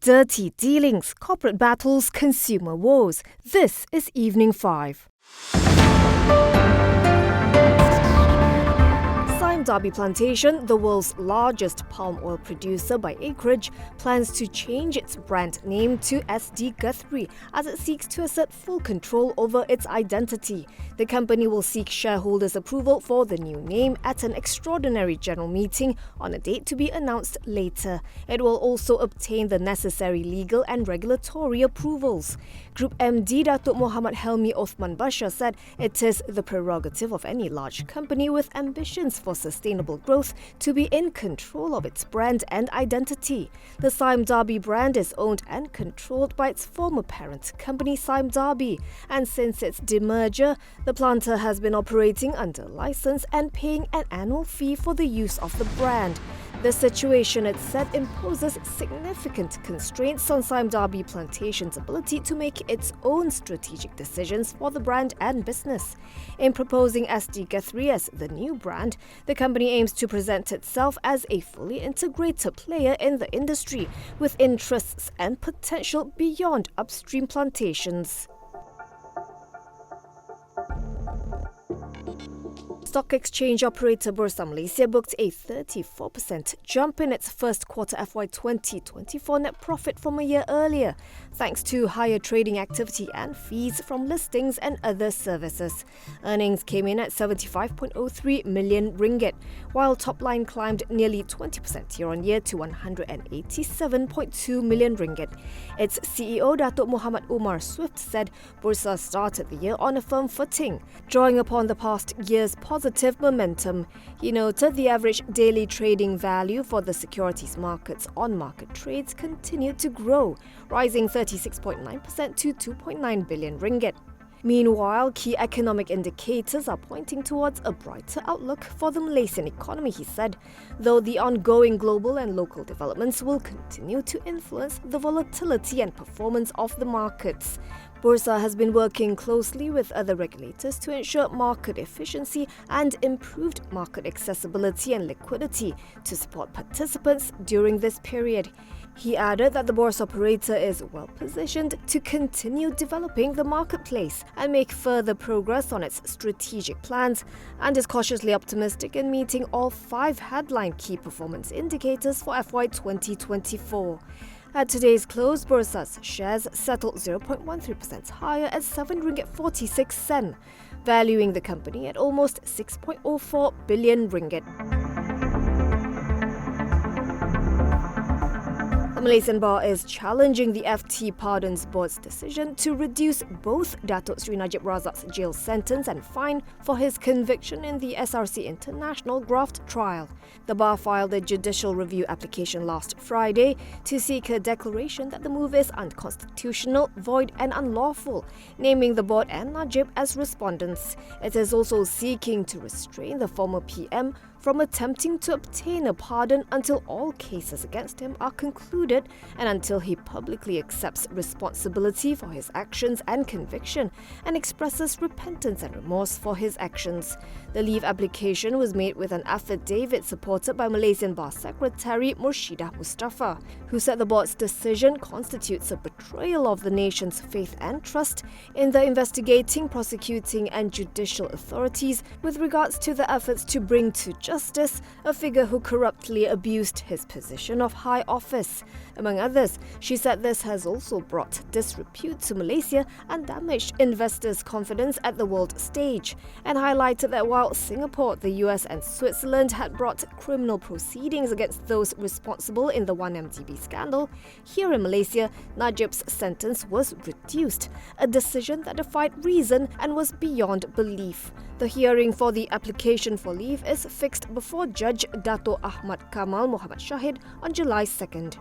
Dirty dealings, corporate battles, consumer woes. This is Evening 5. Sime Darby Plantation, the world's largest palm oil producer by acreage, plans to change its brand name to SD Guthrie as it seeks to assert full control over its identity. The company will seek shareholders' approval for the new name at an extraordinary general meeting on a date to be announced later. It will also obtain the necessary legal and regulatory approvals. Group MD Datuk Muhammad Helmi Othman Bashar said it is the prerogative of any large company with ambitions for sustainable growth to be in control of its brand and identity. The Sime Darby brand is owned and controlled by its former parent company Sime Darby, and since its demerger, the planter has been operating under license and paying an annual fee for the use of the brand. The situation, it said, imposes significant constraints on Sime Darby Plantation's ability to make its own strategic decisions for the brand and business. In proposing SD Guthrie as the new brand, the company aims to present itself as a fully integrated player in the industry, with interests and potential beyond upstream plantations. Stock exchange operator Bursa Malaysia booked a 34% jump in its first quarter FY 2024 net profit from a year earlier, thanks to higher trading activity and fees from listings and other services. Earnings came in at 75.03 million ringgit, while top line climbed nearly 20% year-on-year to 187.2 million ringgit. Its CEO Datuk Muhammad Umar Swift said Bursa started the year on a firm footing, drawing upon the past year's positive momentum. He noted the average daily trading value for the securities market's on-market trades continued to grow, rising 36.9% to 2.9 billion ringgit. Meanwhile, key economic indicators are pointing towards a brighter outlook for the Malaysian economy, he said, though the ongoing global and local developments will continue to influence the volatility and performance of the markets. Bursa has been working closely with other regulators to ensure market efficiency and improved market accessibility and liquidity to support participants during this period. He added that the Bursa operator is well positioned to continue developing the marketplace and make further progress on its strategic plans, and is cautiously optimistic in meeting all 5 headline key performance indicators for FY 2024. At today's close, Bursa's shares settled 0.13% higher at 7.46 ringgit, valuing the company at almost 6.04 billion ringgit. The Malaysian Bar is challenging the FT Pardons Board's decision to reduce both Datuk Sri Najib Razak's jail sentence and fine for his conviction in the SRC International graft trial. The Bar filed a judicial review application last Friday to seek a declaration that the move is unconstitutional, void and unlawful, naming the board and Najib as respondents. It is also seeking to restrain the former PM from attempting to obtain a pardon until all cases against him are concluded and until he publicly accepts responsibility for his actions and conviction and expresses repentance and remorse for his actions. The leave application was made with an affidavit supported by Malaysian Bar Secretary Murshidah Mustafa, who said the board's decision constitutes a betrayal of the nation's faith and trust in the investigating, prosecuting and judicial authorities with regards to the efforts to bring to justice a figure who corruptly abused his position of high office. Among others, she said this has also brought disrepute to Malaysia and damaged investors' confidence at the world stage, and highlighted that while Singapore, the US and Switzerland had brought criminal proceedings against those responsible in the 1MDB scandal, here in Malaysia, Najib's sentence was reduced, a decision that defied reason and was beyond belief. The hearing for the application for leave is fixed before Judge Dato Ahmad Kamal Muhammad Shahid on July 2nd.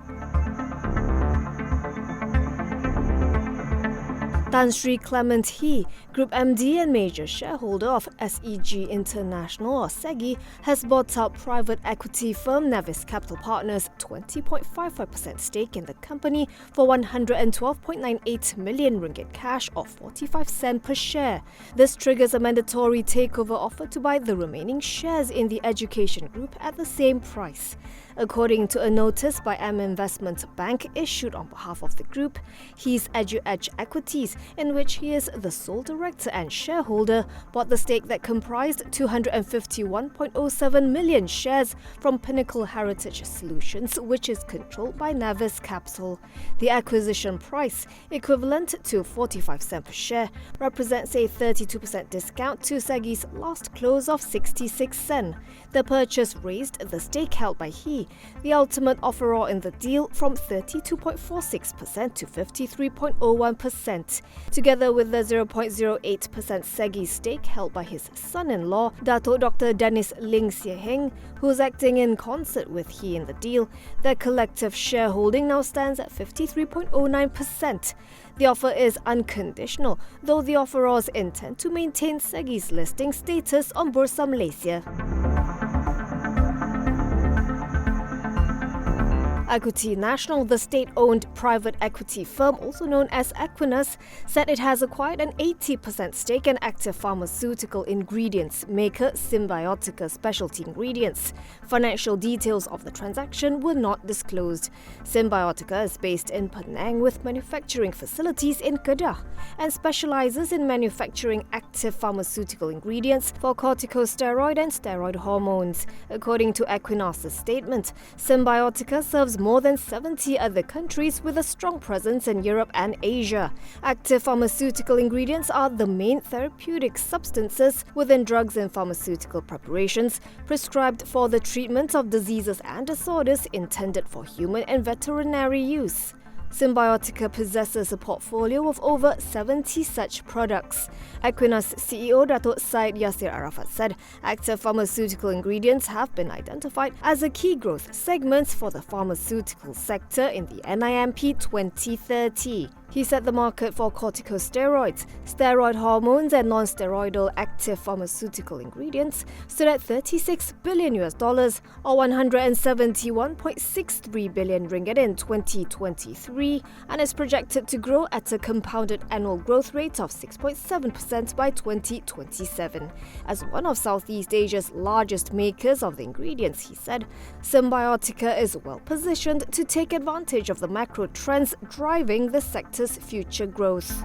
Tan Sri Clement Hii, Group MD and major shareholder of SEG International or SEG, has bought out private equity firm Nevis Capital Partners' 20.55% stake in the company for 112.98 million ringgit cash or 45 cents per share. This triggers a mandatory takeover offer to buy the remaining shares in the education group at the same price. According to a notice by M Investment Bank issued on behalf of the group, Hii's EduEdge Equities, in which he is the sole director and shareholder, bought the stake that comprised 251.07 million shares from Pinnacle Heritage Solutions, which is controlled by Navis Capital. The acquisition price, equivalent to 45 cents per share, represents a 32% discount to SEG's last close of 66 cents. The purchase raised the stake held by Hii, the ultimate offeror in the deal, from 32.46% to 53.01%. Together with the 0.08% SEGI stake held by his son-in-law, Dato' Dr. Dennis Ling Sieh Heng, who's acting in concert with Hii in the deal, their collective shareholding now stands at 53.09%. The offer is unconditional, though the offerors intend to maintain SEGI's listing status on Bursa Malaysia. Ekuinas, the state-owned private equity firm also known as Ekuinas, said it has acquired an 80% stake in active pharmaceutical ingredients maker Symbiotica Specialty Ingredients. Financial details of the transaction were not disclosed. Symbiotica is based in Penang with manufacturing facilities in Kedah and specializes in manufacturing active pharmaceutical ingredients for corticosteroid and steroid hormones. According to Ekuinas' statement, Symbiotica serves more than 70 other countries with a strong presence in Europe and Asia. Active pharmaceutical ingredients are the main therapeutic substances within drugs and pharmaceutical preparations prescribed for the treatment of diseases and disorders intended for human and veterinary use. Symbiotica possesses a portfolio of over 70 such products. Ekuinas CEO Dato' Syed Yasir Arafat said active pharmaceutical ingredients have been identified as a key growth segment for the pharmaceutical sector in the NIMP 2030. He said the market for corticosteroids, steroid hormones and non-steroidal active pharmaceutical ingredients stood at $36 billion or 171.63 billion ringgit in 2023 and is projected to grow at a compounded annual growth rate of 6.7% by 2027. As one of Southeast Asia's largest makers of the ingredients, he said, Symbiotica is well positioned to take advantage of the macro trends driving the sector's future growth.